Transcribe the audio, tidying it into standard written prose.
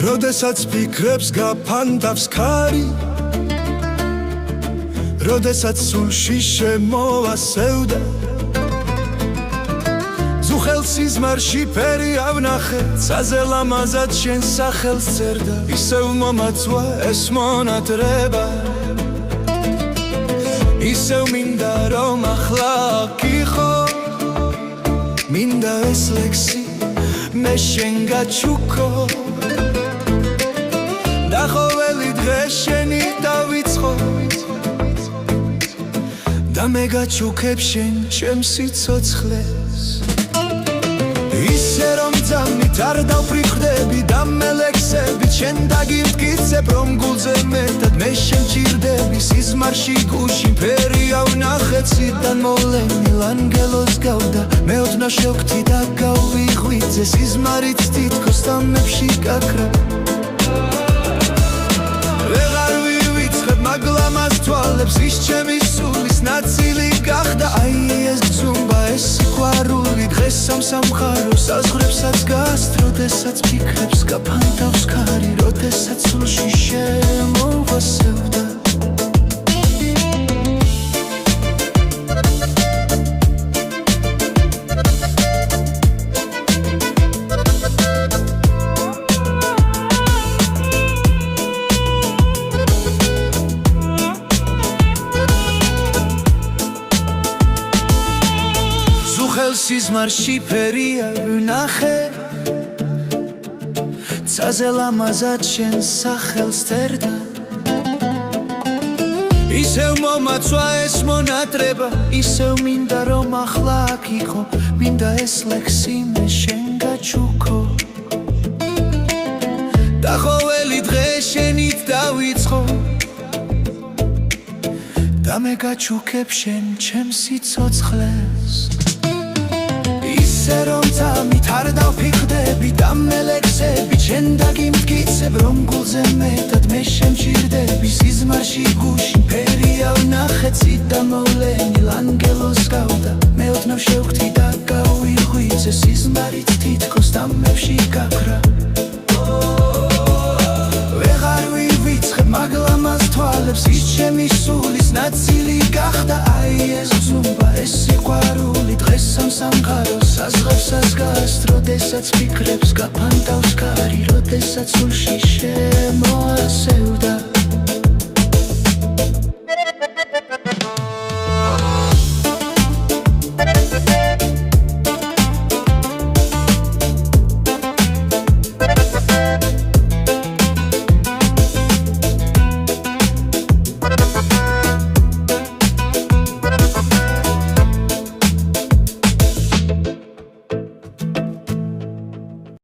როდესაც ფიქრებს გაფანტავს ქარი როდესაც სულში შემოვასევდა ზუხელ სიზმარში ფერი ავნახე ცაზე ლამაზად შენ სახელს წერდა ისევ მომაცვა ეს მონატრება ისევ მინდა რომ ახლა აქ იყო მინდა ეს ლექსი მე შენ გაჩუქო და ყოველი დღე შენი დავიწყო და მე გაჩუქებ შენ ჩემს სიცოცხლეს ისე რომ ძამით არ დავფრიხვდები და მელექსები შენ დაგიმტკიცებ რომ გულზე მეტად მე შენ ჭირდები სიზმარში გუში ფერი ავნახე ციდან მოვლენილ ანგელოს გავდა მე ოდნავ შევხვდი და გავიღვიძე სიზმარით თითქოს დამებში გაქრა ვეღარ ვივიწყებ მაგლამას თვალებს ის ჩემი სულის ნაწილი გახდა აი ეს გზუმბა ეს სიყვარული დღეს სამხაროს საზღვრებსაც გასთ როდესაც ფიქრებს გაფანტავს ქარი როდესაც სულში შემოვასევდა სიზმარში ფერია ვნახე ცაზე ლამაზად შენ სახელს წერდა ისევ მომაცვა ეს მონატრება ისევ მინდა რომ ახლა აქ იყო მინდა ეს ლექსი მე შენ გაჩუქო და ყოველი დღე შენით დავიწყო და მე გაჩუქებ შენ ჩემს სიცოცხლეს ისე რომ ძამით არ დავფიქრდები და მელექსები შენ დაგიმტკიცებ რომ გულზე მეტად მე შენ ჭირდები სიზმარში გუში ფერი ავნახე ციდან მოვლენილ ანგელოს გავდა მე ოდნავ შევხვდი და გავიღვიძე სიზმარით თითქოს დამებში გაქრა ვეღარ ვივიწყებ მაგლამას თვალებს ის ჩემი სულის ნაწილი გახდა აი ეს გზუმბა ეს სიყვარული დღეს სამხაროს საზღვრებსაც გასთ როდესაც ფიქრებს გაფანტავს ქარი როდესაც სულში შემოვასევდა